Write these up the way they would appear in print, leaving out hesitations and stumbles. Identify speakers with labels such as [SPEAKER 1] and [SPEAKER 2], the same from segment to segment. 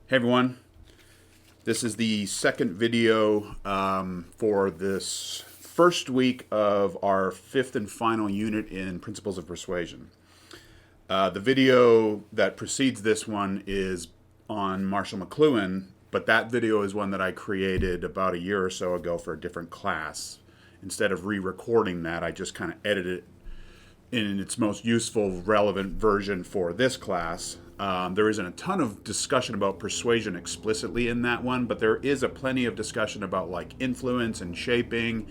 [SPEAKER 1] Hey everyone, this is the second video for this first week of our fifth and final unit in Principles of Persuasion. The video that precedes this one is on Marshall McLuhan, but that video is one that I created about a year or so ago for a different class. Instead of re-recording that, I just kind of edited it in its most useful, relevant version for this class. There isn't a ton of discussion about persuasion explicitly in that one, but there is a plenty of discussion about like influence and shaping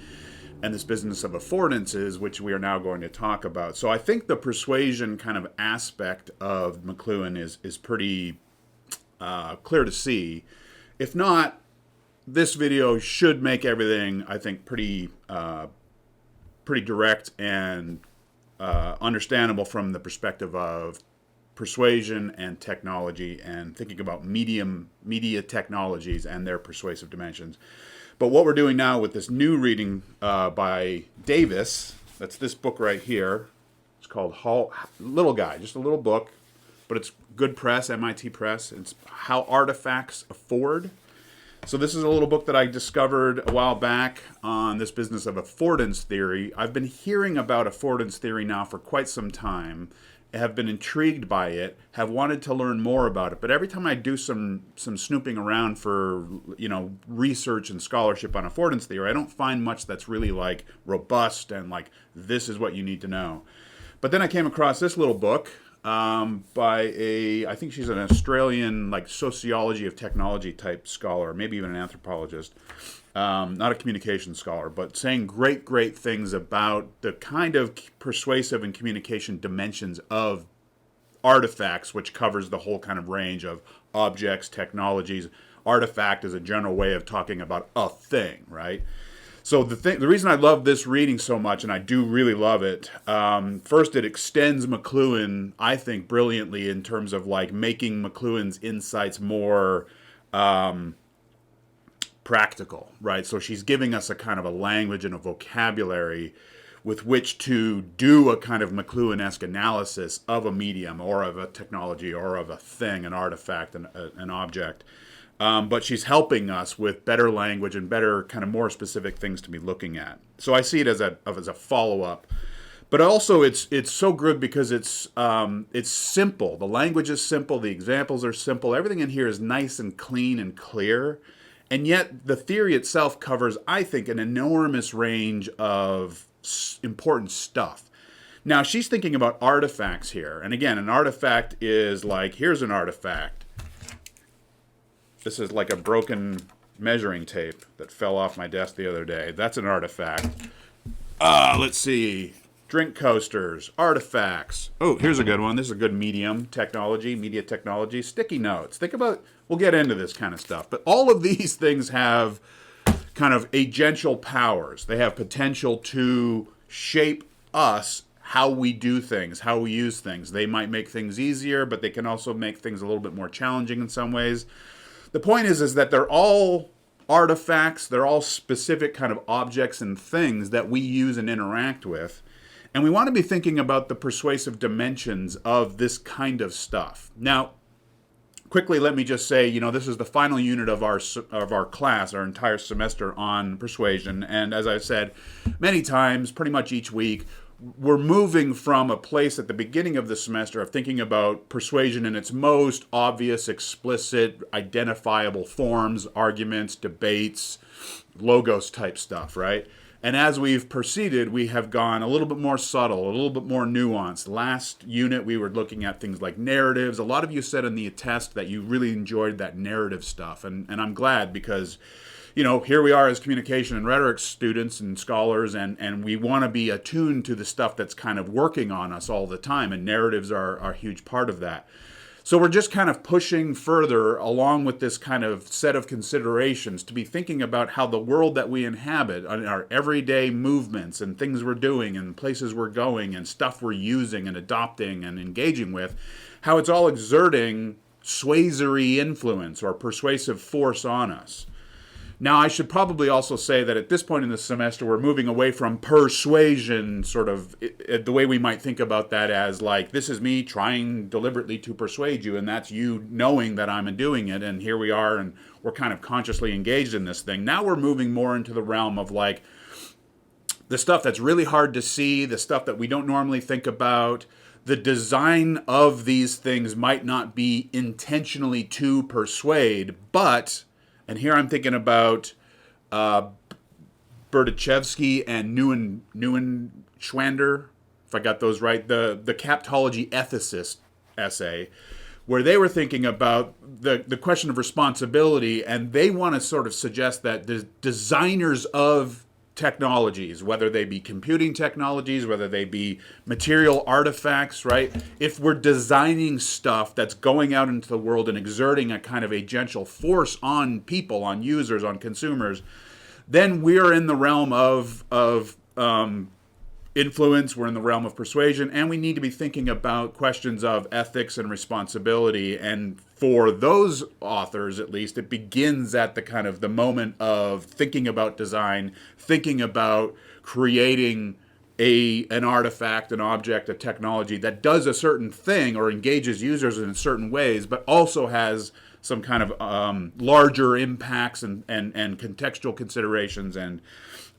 [SPEAKER 1] and this business of affordances, which we are now going to talk about. So I think the persuasion kind of aspect of McLuhan is pretty clear to see. If not, this video should make everything, I think, pretty direct and understandable from the perspective of persuasion and technology and thinking about media technologies and their persuasive dimensions. But what we're doing now with this new reading by Davis, that's this book right here. It's called little guy, just a little book, but it's good press, MIT press. It's How Artifacts Afford. So this is a little book that I discovered a while back on this business of affordance theory. I've been hearing about affordance theory now for quite some time, have been intrigued by it, have wanted to learn more about it. But every time I do some snooping around for, research and scholarship on affordance theory, I don't find much that's really like robust and like this is what you need to know. But then I came across this little book by I think she's an Australian like sociology of technology type scholar, maybe even an anthropologist, not a communication scholar, but saying great things about the kind of persuasive and communication dimensions of artifacts, which covers the whole kind of range of objects, technologies. Artifact is a general way of talking about a thing, right? So the reason I love this reading so much, and I do really love it, first it extends McLuhan, I think, brilliantly in terms of like making McLuhan's insights more practical, right? So she's giving us a kind of a language and a vocabulary with which to do a kind of McLuhan-esque analysis of a medium or of a technology or of a thing, an artifact, an object. But she's helping us with better language and better kind of more specific things to be looking at. So I see it as a follow-up. But also it's so good because it's simple. The language is simple. The examples are simple. Everything in here is nice and clean and clear. And yet the theory itself covers, I think, an enormous range of important stuff. Now, she's thinking about artifacts here. And again, an artifact is like, here's an artifact. This is like a broken measuring tape that fell off my desk the other day. That's an artifact. Let's see. Drink coasters, artifacts. Oh, here's a good one. This is a good media technology. Sticky notes. Think about, we'll get into this kind of stuff. But all of these things have kind of agential powers. They have potential to shape us, how we do things, how we use things. They might make things easier, but they can also make things a little bit more challenging in some ways. The point is that they're all artifacts, they're all specific kind of objects and things that we use and interact with. And we want to be thinking about the persuasive dimensions of this kind of stuff. Now, quickly, let me just say, this is the final unit of our class, our entire semester on persuasion. And as I've said many times, pretty much each week, we're moving from a place at the beginning of the semester of thinking about persuasion in its most obvious, explicit, identifiable forms, arguments, debates, logos type stuff, right? And as we've proceeded, we have gone a little bit more subtle, a little bit more nuanced. Last unit, we were looking at things like narratives. A lot of you said in the attest that you really enjoyed that narrative stuff. And I'm glad because here we are as communication and rhetoric students and scholars, and we want to be attuned to the stuff that's kind of working on us all the time, and narratives are a huge part of that. So we're just kind of pushing further along with this kind of set of considerations to be thinking about how the world that we inhabit, our everyday movements and things we're doing and places we're going and stuff we're using and adopting and engaging with, how it's all exerting suasory influence or persuasive force on us. Now, I should probably also say that at this point in the semester, we're moving away from persuasion, sort of the way we might think about that as like, this is me trying deliberately to persuade you, and that's you knowing that I'm doing it, and here we are, and we're kind of consciously engaged in this thing. Now we're moving more into the realm of like the stuff that's really hard to see, the stuff that we don't normally think about. The design of these things might not be intentionally to persuade, but, and here I'm thinking about Berdichevsky and Neuenschwander, if I got those right, the captology ethicist essay, where they were thinking about the question of responsibility, and they want to sort of suggest that the designers of technologies, whether they be computing technologies, whether they be material artifacts, right? If we're designing stuff that's going out into the world and exerting a kind of agential force on people, on users, on consumers, then we're in the realm of influence, we're in the realm of persuasion, and we need to be thinking about questions of ethics and responsibility. And for those authors, at least, it begins at the kind of the moment of thinking about design, thinking about creating an artifact, an object, a technology that does a certain thing or engages users in certain ways, but also has some kind of larger impacts and contextual considerations and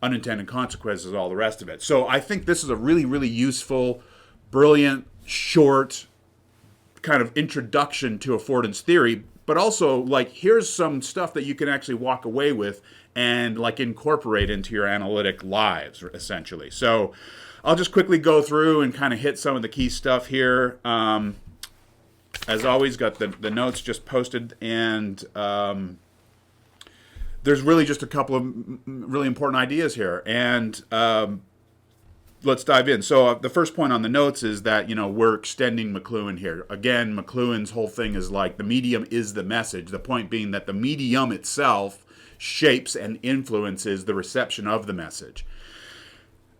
[SPEAKER 1] unintended consequences, all the rest of it. So I think this is a really, really useful, brilliant, short kind of introduction to affordance theory, but also like here's some stuff that you can actually walk away with and like incorporate into your analytic lives, essentially. So I'll just quickly go through and kind of hit some of the key stuff here. As always, got the notes just posted, and there's really just a couple of really important ideas here, and let's dive in. So the first point on the notes is that, we're extending McLuhan here. Again, McLuhan's whole thing is like the medium is the message. The point being that the medium itself shapes and influences the reception of the message.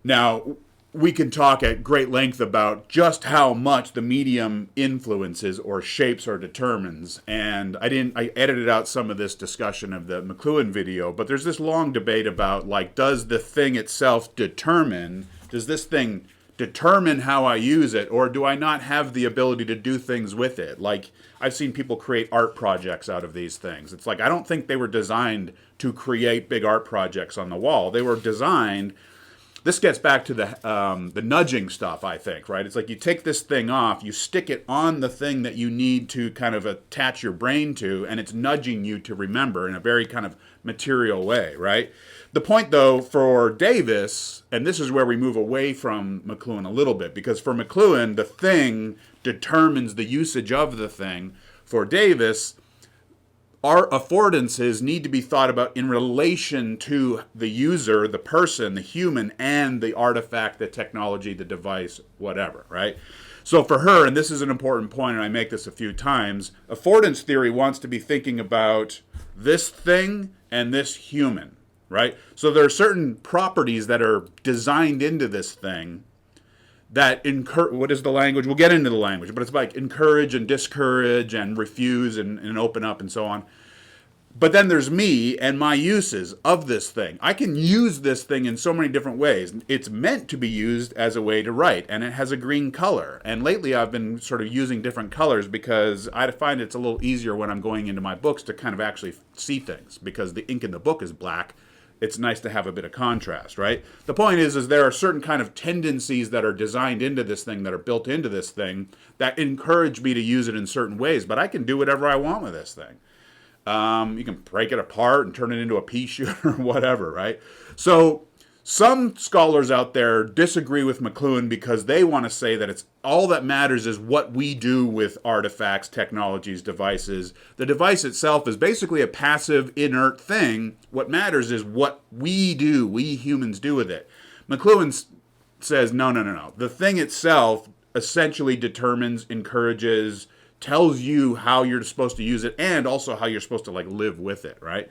[SPEAKER 1] Now, we can talk at great length about just how much the medium influences or shapes or determines. And I edited out some of this discussion of the McLuhan video, but there's this long debate about like, does the thing itself does this thing determine how I use it, or do I not have the ability to do things with it? Like, I've seen people create art projects out of these things. It's like, I don't think they were designed to create big art projects on the wall. They were designed. This gets back to the nudging stuff, I think, right? It's like you take this thing off, you stick it on the thing that you need to kind of attach your brain to, and it's nudging you to remember in a very kind of material way, right? The point, though, for Davis, and this is where we move away from McLuhan a little bit, because for McLuhan, the thing determines the usage of the thing. For Davis, our affordances need to be thought about in relation to the user, the person, the human, and the artifact, the technology, the device, whatever, right? So for her, and this is an important point, and I make this a few times, affordance theory wants to be thinking about this thing and this human, right? So there are certain properties that are designed into this thing that what is the language? We'll get into the language, but it's like encourage and discourage and refuse and open up and so on. But then there's me and my uses of this thing. I can use this thing in so many different ways. It's meant to be used as a way to write, and it has a green color. And lately I've been sort of using different colors because I find it's a little easier when I'm going into my books to kind of actually see things, because the ink in the book is black. It's nice to have a bit of contrast, right? The point is there are certain kind of tendencies that are designed into this thing, that are built into this thing, that encourage me to use it in certain ways, but I can do whatever I want with this thing. You can break it apart and turn it into a pea shooter or whatever, right? So some scholars out there disagree with McLuhan because they want to say that it's all that matters is what we do with artifacts, technologies, devices. The device itself is basically a passive, inert thing. What matters is what we do, we humans do with it. McLuhan says, no. The thing itself essentially determines, encourages, tells you how you're supposed to use it, and also how you're supposed to like live with it, right?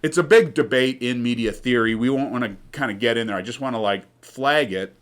[SPEAKER 1] It's a big debate in media theory. We won't want to kind of get in there. I just want to like flag it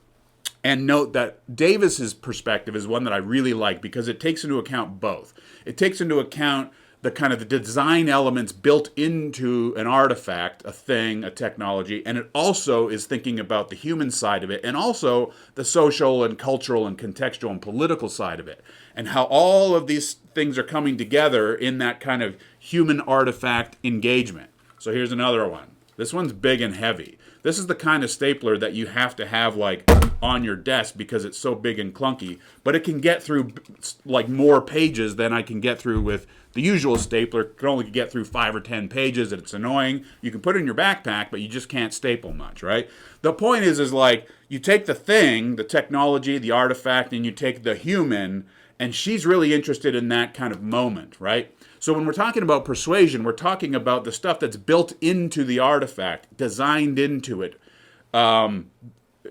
[SPEAKER 1] and note that Davis's perspective is one that I really like because it takes into account both. It takes into account the kind of the design elements built into an artifact, a thing, a technology, and it also is thinking about the human side of it, and also the social and cultural and contextual and political side of it, and how all of these things are coming together in that kind of human artifact engagement. So here's another one. This one's big and heavy. This is the kind of stapler that you have to have like on your desk because it's so big and clunky, but it can get through like more pages than I can get through with the usual stapler. It can only get through 5 or 10 pages, and it's annoying. You can put it in your backpack, but you just can't staple much, right? The point is like you take the thing, the technology, the artifact, and you take the human, and she's really interested in that kind of moment, right? So when we're talking about persuasion, we're talking about the stuff that's built into the artifact, designed into it.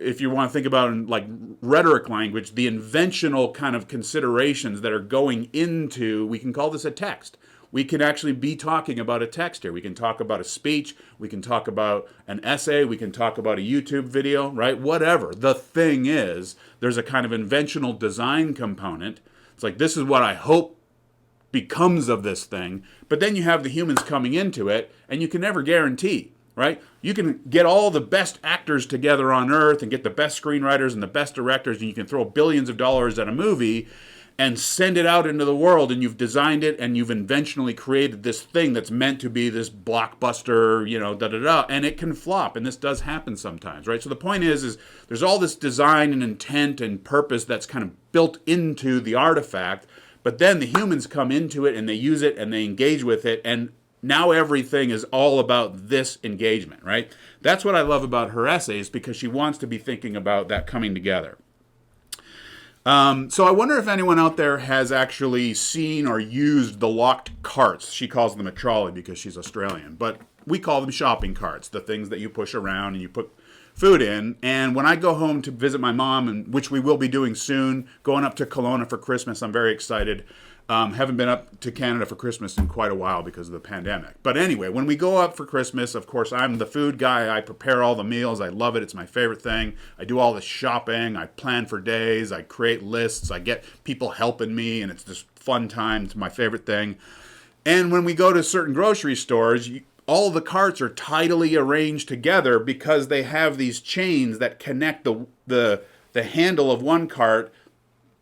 [SPEAKER 1] If you want to think about in like rhetoric language, the inventional kind of considerations that are going into, we can call this a text. We can actually be talking about a text here. We can talk about a speech. We can talk about an essay. We can talk about a YouTube video, right? Whatever. The thing is, there's a kind of inventional design component. It's like, this is what I hope becomes of this thing, but then you have the humans coming into it, and you can never guarantee, right? You can get all the best actors together on earth and get the best screenwriters and the best directors, and you can throw billions of dollars at a movie and send it out into the world, and you've designed it and you've inventionally created this thing that's meant to be this blockbuster, and it can flop, and this does happen sometimes, right? So the point is there's all this design and intent and purpose that's kind of built into the artifact. But then the humans come into it and they use it and they engage with it, and now everything is all about this engagement, right? That's what I love about her essays, because she wants to be thinking about that coming together. So I wonder if anyone out there has actually seen or used the locked carts. She calls them a trolley because she's Australian, but we call them shopping carts, the things that you push around and you put food in. And when I go home to visit my mom, and which we will be doing soon, going up to Kelowna for Christmas, I'm very excited. Haven't been up to Canada for Christmas in quite a while because of the pandemic. But anyway, when we go up for Christmas, of course, I'm the food guy. I prepare all the meals. I love it. It's my favorite thing. I do all the shopping. I plan for days. I create lists. I get people helping me, and it's just fun time. It's my favorite thing. And when we go to certain grocery stores, all the carts are tidily arranged together because they have these chains that connect the handle of one cart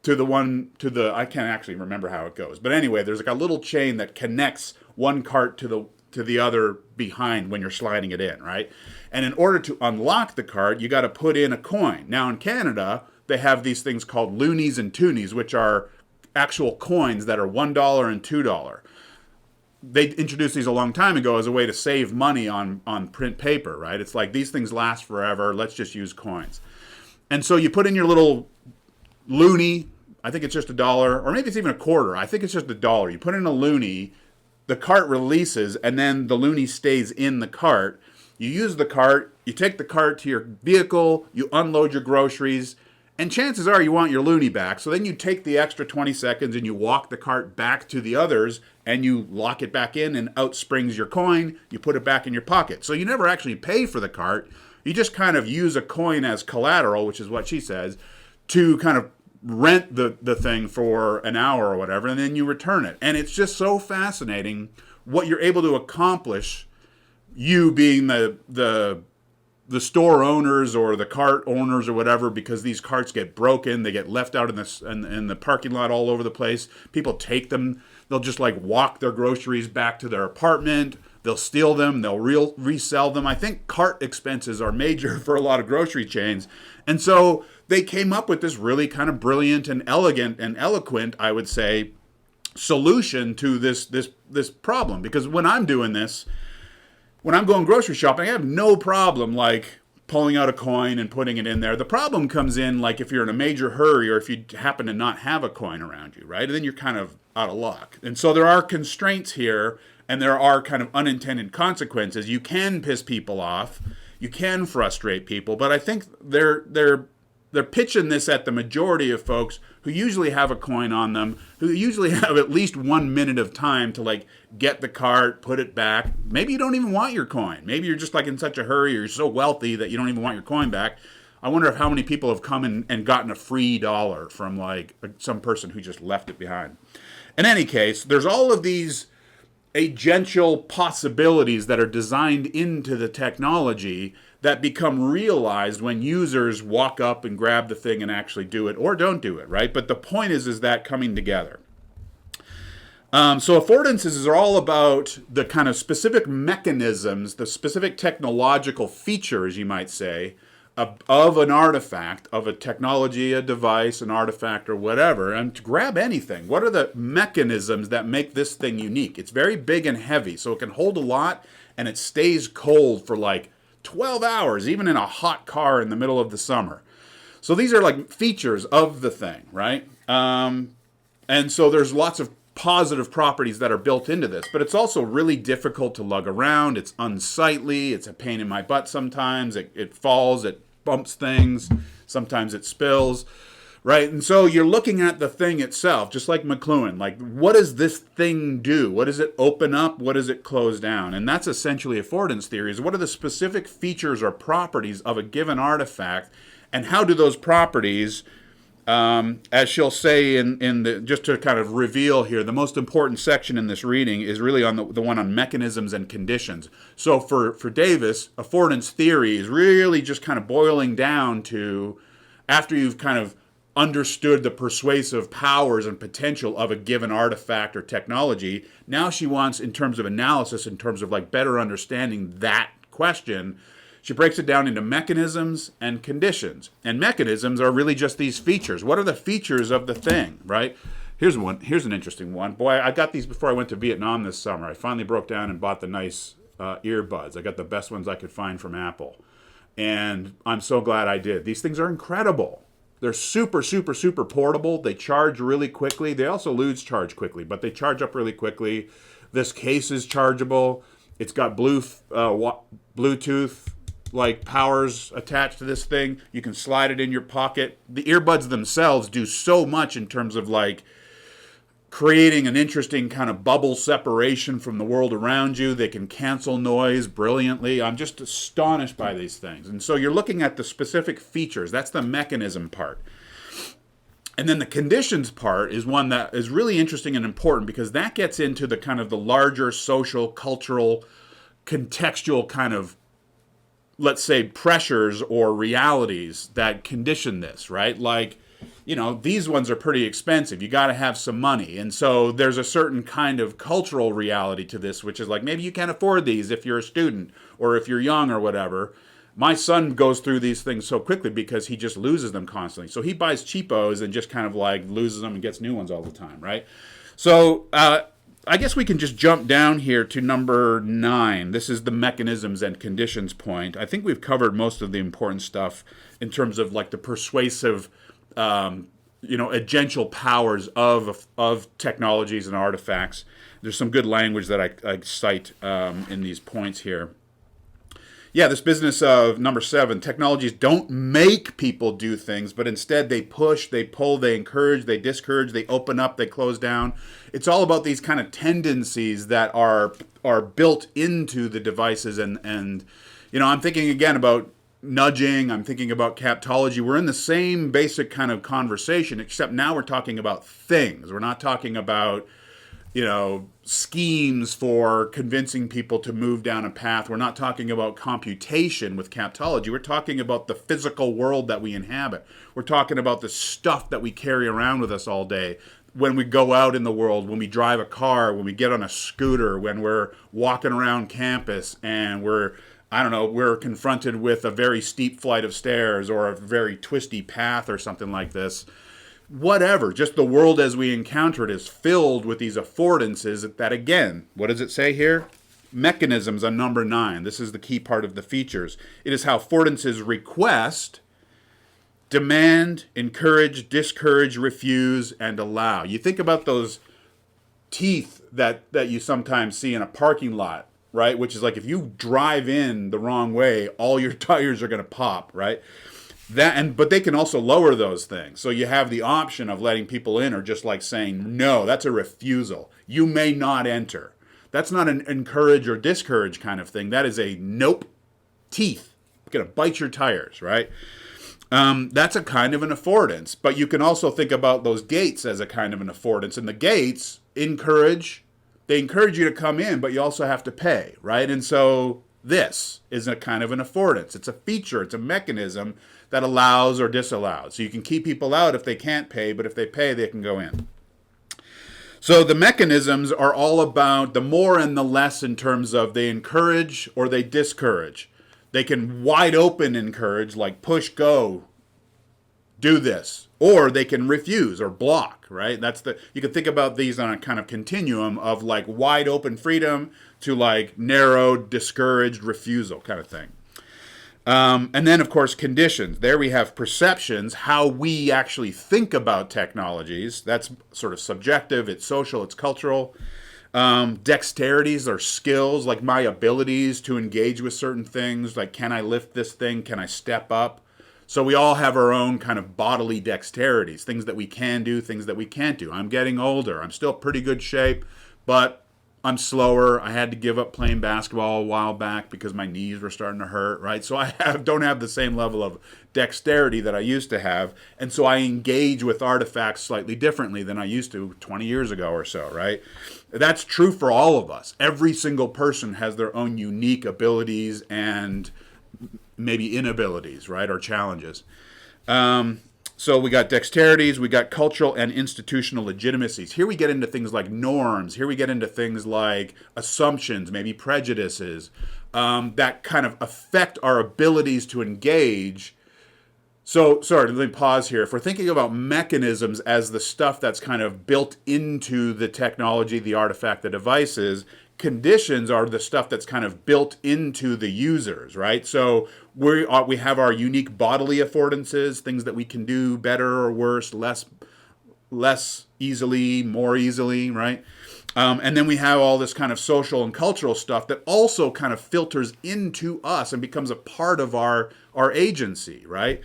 [SPEAKER 1] to the I can't actually remember how it goes. But anyway, there's like a little chain that connects one cart to the other behind when you're sliding it in, right? And in order to unlock the cart, you got to put in a coin. Now in Canada, they have these things called loonies and toonies, which are actual coins that are $1 and $2. They introduced these a long time ago as a way to save money on print paper, right? It's like, these things last forever. Let's just use coins. And so you put in your little loonie. I think it's just $1, or maybe it's even a quarter. I think it's just $1. You put in a loonie, the cart releases, and then the loonie stays in the cart. You use the cart, you take the cart to your vehicle, you unload your groceries, and chances are you want your loonie back. So then you take the extra 20 seconds and you walk the cart back to the others, and you lock it back in, and out springs your coin. You put it back in your pocket. So you never actually pay for the cart. You just kind of use a coin as collateral, which is what she says, to kind of rent the thing for an hour or whatever, and then you return it. And it's just so fascinating what you're able to accomplish, you being the store owners or the cart owners or whatever, because these carts get broken, they get left out in the parking lot all over the place. People take them, they'll just like walk their groceries back to their apartment, they'll steal them, they'll resell them. I think cart expenses are major for a lot of grocery chains. And so they came up with this really kind of brilliant and elegant and eloquent, I would say, solution to this problem. Because when I'm doing this, when I'm going grocery shopping, I have no problem like pulling out a coin and putting it in there. The problem comes in like if you're in a major hurry or if you happen to not have a coin around you, right? And then you're kind of out of luck. And so there are constraints here, and there are kind of unintended consequences. You can piss people off, you can frustrate people, but I think they're pitching this at the majority of folks who usually have a coin on them, who usually have at least 1 minute of time to like get the cart, put it back. Maybe you don't even want your coin. Maybe you're just like in such a hurry, or you're so wealthy that you don't even want your coin back. I wonder if how many people have come and gotten a free dollar from like some person who just left it behind. In any case, there's all of these agential possibilities that are designed into the technology that become realized when users walk up and grab the thing and actually do it or don't do it, right? But the point is that coming together. So affordances is all about the kind of specific mechanisms, the specific technological features, you might say, of an artifact, of a technology, a device, an artifact, or whatever. And to grab anything, what are the mechanisms that make this thing unique? It's very big and heavy, so it can hold a lot, and it stays cold for like 12 hours, even in a hot car in the middle of the summer. So these are like features of the thing, right? And so there's lots of positive properties that are built into this, but it's also really difficult to lug around. It's unsightly. It's a pain in my butt sometimes. It falls. It bumps things. Sometimes it spills, right? And so you're looking at the thing itself, just like McLuhan. Like, what does this thing do? What does it open up? What does it close down? And that's essentially affordance theory, is what are the specific features or properties of a given artifact, and how do those properties, as she'll say in the, just to kind of reveal here, the most important section in this reading is really on the one on mechanisms and conditions. So for Davis, affordance theory is really just kind of boiling down to, after you've kind of understood the persuasive powers and potential of a given artifact or technology, now she wants, in terms of analysis, in terms of like better understanding that question, she breaks it down into mechanisms and conditions. And mechanisms are really just these features. What are the features of the thing, right? Here's one. Here's an interesting one. Boy, I got these before I went to Vietnam this summer. I finally broke down and bought the nice earbuds. I got the best ones I could find from Apple. And I'm so glad I did. These things are incredible. They're super, super, super portable. They charge really quickly. They also lose charge quickly, but they charge up really quickly. This case is chargeable. It's got Bluetooth like powers attached to this thing. You can slide it in your pocket. The earbuds themselves do so much in terms of like creating an interesting kind of bubble separation from the world around you. They can cancel noise brilliantly. I'm just astonished by these things. And so you're looking at the specific features. That's the mechanism part. And then the conditions part is one that is really interesting and important, because that gets into the kind of the larger social, cultural, contextual kind of, let's say, pressures or realities that condition this, right? Like, you know, these ones are pretty expensive. You got to have some money. And so there's a certain kind of cultural reality to this, which is like, maybe you can't afford these if you're a student or if you're young or whatever. My son goes through these things so quickly because he just loses them constantly. So he buys cheapos and just kind of like loses them and gets new ones all the time, right? So, I guess we can just jump down here to number 9. This is the mechanisms and conditions point. I think we've covered most of the important stuff in terms of like the persuasive, agential powers of technologies and artifacts. There's some good language that I cite in these points here. Yeah, this business of number 7, technologies don't make people do things, but instead they push, they pull, they encourage, they discourage, they open up, they close down. It's all about these kind of tendencies that are built into the devices. And I'm thinking again about nudging, I'm thinking about captology. We're in the same basic kind of conversation, except now we're talking about things. We're not talking about schemes for convincing people to move down a path. We're not talking about computation with captology. We're talking about the physical world that we inhabit. We're talking about the stuff that we carry around with us all day. When we go out in the world, when we drive a car, when we get on a scooter, when we're walking around campus and we're confronted with a very steep flight of stairs or a very twisty path or something like this. Whatever, just the world as we encounter it is filled with these affordances that, again, what does it say here? Mechanisms on number 9. This is the key part of the features. It is how affordances request, demand, encourage, discourage, refuse, and allow. You think about those teeth that you sometimes see in a parking lot, right? Which is like if you drive in the wrong way, all your tires are going to pop, right? But they can also lower those things. So you have the option of letting people in or just like saying, no, that's a refusal. You may not enter. That's not an encourage or discourage kind of thing. That is a nope, teeth. Going to bite your tires, right? That's a kind of an affordance. But you can also think about those gates as a kind of an affordance. And the gates encourage, they encourage you to come in, but you also have to pay, right? And so this is a kind of an affordance. It's a feature, it's a mechanism that allows or disallows. So you can keep people out if they can't pay, but if they pay, they can go in. So the mechanisms are all about the more and the less in terms of they encourage or they discourage. They can wide open encourage, like push, go, do this, or they can refuse or block, right? You can think about these on a kind of continuum of like wide open freedom to like narrowed, discouraged refusal kind of thing. And then, of course, conditions. There we have perceptions, how we actually think about technologies. That's sort of subjective, it's social, it's cultural. Dexterities are skills, like my abilities to engage with certain things, like can I lift this thing, can I step up? So we all have our own kind of bodily dexterities, things that we can do, things that we can't do. I'm getting older, I'm still pretty good shape, but I'm slower. I had to give up playing basketball a while back because my knees were starting to hurt, right? So I don't have the same level of dexterity that I used to have. And so I engage with artifacts slightly differently than I used to 20 years ago or so, right? That's true for all of us. Every single person has their own unique abilities and maybe inabilities, right, or challenges. So we got dexterities, we got cultural and institutional legitimacies. Here we get into things like norms. Here we get into things like assumptions, maybe prejudices, that kind of affect our abilities to engage. So, sorry, let me pause here. If we're thinking about mechanisms as the stuff that's kind of built into the technology, the artifact, the devices, conditions are the stuff that's kind of built into the users, right? So we have our unique bodily affordances, things that we can do better or worse, less easily, more easily, right? And then we have all this kind of social and cultural stuff that also kind of filters into us and becomes a part of our agency, right?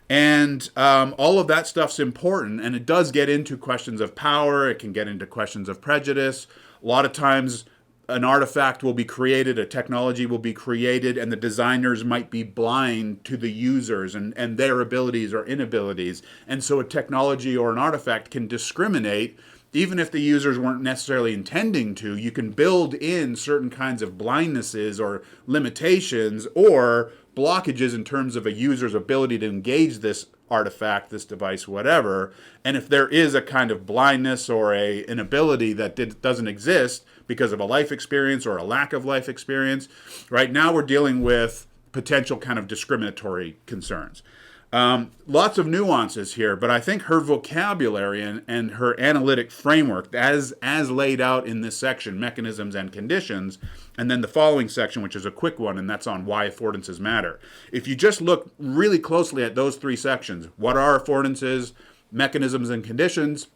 [SPEAKER 1] And all of that stuff's important, and it does get into questions of power. It can get into questions of prejudice. A lot of times an artifact will be created, a technology will be created, and the designers might be blind to the users and their abilities or inabilities. And so a technology or an artifact can discriminate, even if the users weren't necessarily intending to. You can build in certain kinds of blindnesses or limitations or blockages in terms of a user's ability to engage this artifact, this device, whatever. And if there is a kind of blindness or an inability that doesn't exist because of a life experience or a lack of life experience, right now we're dealing with potential kind of discriminatory concerns. Lots of nuances here, but I think her vocabulary and her analytic framework, as laid out in this section, mechanisms and conditions, and then the following section, which is a quick one, and that's on why affordances matter. If you just look really closely at those three sections, what are affordances, mechanisms and conditions,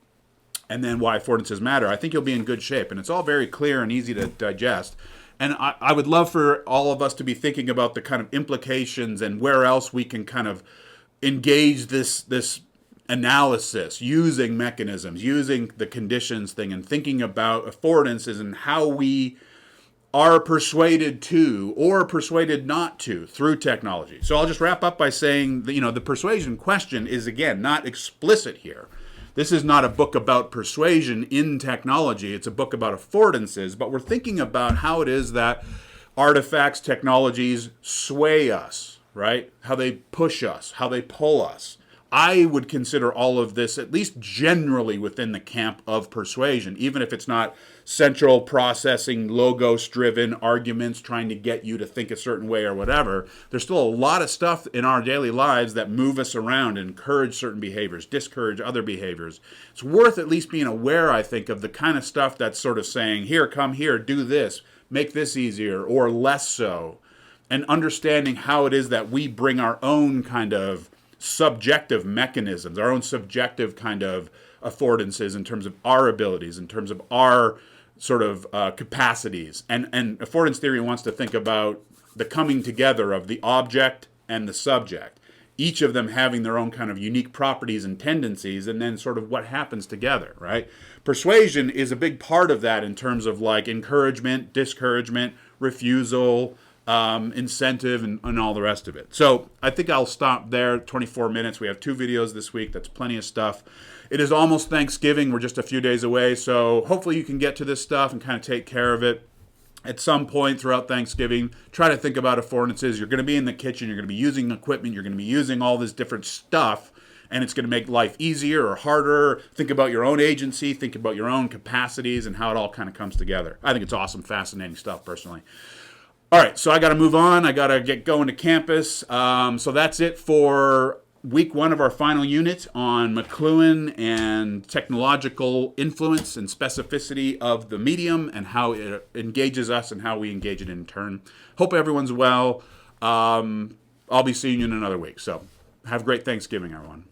[SPEAKER 1] and then why affordances matter, I think you'll be in good shape. And it's all very clear and easy to digest. And I would love for all of us to be thinking about the kind of implications and where else we can kind of engage this analysis using mechanisms, using the conditions thing, and thinking about affordances and how we are persuaded to or persuaded not to through technology. So I'll just wrap up by saying that, the persuasion question is, again, not explicit here. This is not a book about persuasion in technology. It's a book about affordances, but we're thinking about how it is that artifacts, technologies sway us, right? How they push us, how they pull us. I would consider all of this at least generally within the camp of persuasion, even if it's not central processing, logos-driven arguments trying to get you to think a certain way or whatever. There's still a lot of stuff in our daily lives that move us around, encourage certain behaviors, discourage other behaviors. It's worth at least being aware, I think, of the kind of stuff that's sort of saying, here, come here, do this, make this easier, or less so, and understanding how it is that we bring our own kind of subjective mechanisms, our own subjective kind of affordances in terms of our abilities, in terms of our sort of capacities. And affordance theory wants to think about the coming together of the object and the subject, each of them having their own kind of unique properties and tendencies, and then sort of what happens together, right? Persuasion is a big part of that in terms of like encouragement, discouragement, refusal, incentive, and all the rest of it. So I think I'll stop there. 24 minutes. We have 2 videos this week. That's plenty of stuff. It is almost Thanksgiving. We're just a few days away. So hopefully you can get to this stuff and kind of take care of it. At some point throughout Thanksgiving, try to think about affordances. You're going to be in the kitchen. You're going to be using equipment. You're going to be using all this different stuff. And it's going to make life easier or harder. Think about your own agency. Think about your own capacities and how it all kind of comes together. I think it's awesome, fascinating stuff, personally. All right, so I got to move on. I got to get going to campus. So that's it for week 1 of our final unit on McLuhan and technological influence and specificity of the medium and how it engages us and how we engage it in turn. Hope everyone's well. I'll be seeing you in another week. So have a great Thanksgiving, everyone.